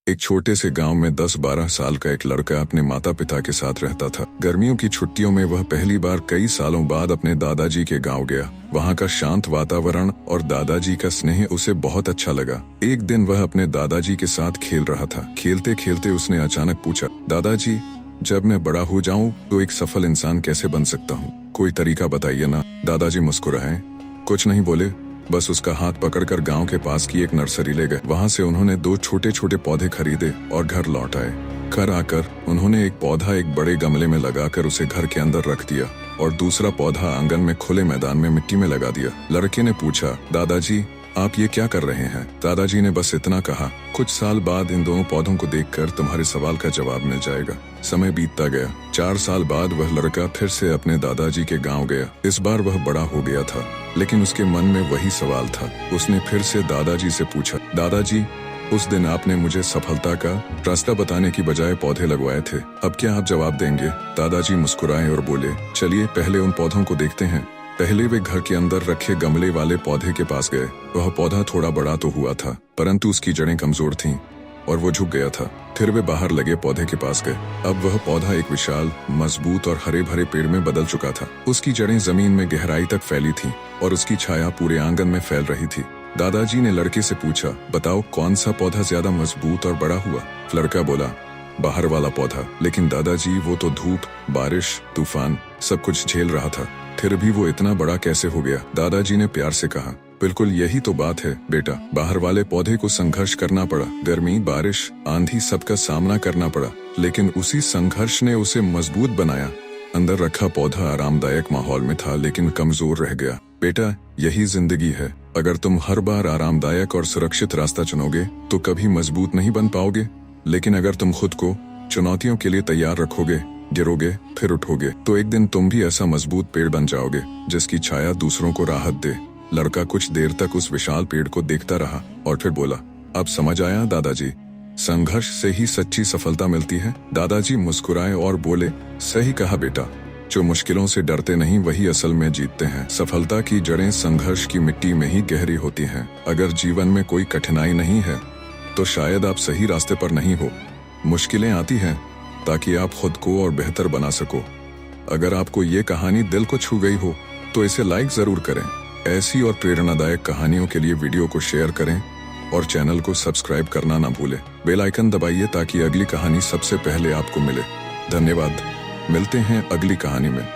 एक छोटे से गांव में 10-12 साल का एक लड़का अपने माता पिता के साथ रहता था। गर्मियों की छुट्टियों में वह पहली बार कई सालों बाद अपने दादाजी के गांव गया। वहां का शांत वातावरण और दादाजी का स्नेह उसे बहुत अच्छा लगा। एक दिन वह अपने दादाजी के साथ खेल रहा था। खेलते खेलते उसने अचानक पूछा, दादाजी, जब मैं बड़ा हो जाऊं तो एक सफल इंसान कैसे बन सकता हूँ? कोई तरीका बताइए ना। दादाजी मुस्कुराए, कुछ नहीं बोले, बस उसका हाथ पकड़कर गांव के पास की एक नर्सरी ले गए। वहां से उन्होंने 2 छोटे छोटे पौधे खरीदे और घर लौट आए। घर आकर उन्होंने एक पौधा एक बड़े गमले में लगाकर उसे घर के अंदर रख दिया और दूसरा पौधा आंगन में खुले मैदान में मिट्टी में लगा दिया। लड़के ने पूछा, दादाजी, आप ये क्या कर रहे हैं? दादाजी ने बस इतना कहा, कुछ साल बाद इन दोनों पौधों को देखकर तुम्हारे सवाल का जवाब मिल जाएगा। समय बीतता गया। 4 साल बाद वह लड़का फिर से अपने दादाजी के गांव गया। इस बार वह बड़ा हो गया था, लेकिन उसके मन में वही सवाल था। उसने फिर से दादाजी से पूछा, दादाजी, उस दिन आपने मुझे सफलता का रास्ता बताने की बजाय पौधे लगवाए थे, अब क्या आप जवाब देंगे? दादाजी मुस्कुराए और बोले, चलिए पहले उन पौधों को देखते हैं। पहले वे घर के अंदर रखे गमले वाले पौधे के पास गए। वह पौधा थोड़ा बड़ा तो हुआ था, परंतु उसकी जड़ें कमजोर थीं और वो झुक गया था। फिर वे बाहर लगे पौधे के पास गए। अब वह पौधा एक विशाल, मजबूत और हरे भरे पेड़ में बदल चुका था। उसकी जड़ें जमीन में गहराई तक फैली थीं और उसकी छाया पूरे आंगन में फैल रही थी। दादाजी ने लड़के से पूछा, बताओ कौन सा पौधा ज्यादा मजबूत और बड़ा हुआ? लड़का बोला, बाहर वाला पौधा। लेकिन दादाजी, वो तो धूप, बारिश, तूफान सब कुछ झेल रहा था, फिर भी वो इतना बड़ा कैसे हो गया? दादाजी ने प्यार से कहा, बिल्कुल यही तो बात है बेटा। बाहर वाले पौधे को संघर्ष करना पड़ा, गर्मी, बारिश, आंधी सबका सामना करना पड़ा, लेकिन उसी संघर्ष ने उसे मजबूत बनाया। अंदर रखा पौधा आरामदायक माहौल में था, लेकिन कमजोर रह गया। बेटा, यही जिंदगी है। अगर तुम हर बार आरामदायक और सुरक्षित रास्ता चुनोगे तो कभी मजबूत नहीं बन पाओगे, लेकिन अगर तुम खुद को चुनौतियों के लिए तैयार रखोगे, गिरोगे फिर उठोगे, तो एक दिन तुम भी ऐसा मजबूत पेड़ बन जाओगे जिसकी छाया दूसरों को राहत दे। लड़का कुछ देर तक उस विशाल पेड़ को देखता रहा और फिर बोला, अब समझ आया दादाजी, संघर्ष से ही सच्ची सफलता मिलती है। दादाजी मुस्कुराए और बोले, सही कहा बेटा, जो मुश्किलों से डरते नहीं वही असल में जीतते हैं। सफलता की जड़ें संघर्ष की मिट्टी में ही गहरी होती हैं। अगर जीवन में कोई कठिनाई नहीं है तो शायद आप सही रास्ते पर नहीं हो। मुश्किलें आती हैं ताकि आप खुद को और बेहतर बना सको। अगर आपको ये कहानी दिल को छू गई हो तो इसे लाइक जरूर करें। ऐसी और प्रेरणादायक कहानियों के लिए वीडियो को शेयर करें और चैनल को सब्सक्राइब करना ना भूलें। बेल आइकन दबाइए ताकि अगली कहानी सबसे पहले आपको मिले। धन्यवाद। मिलते हैं अगली कहानी में।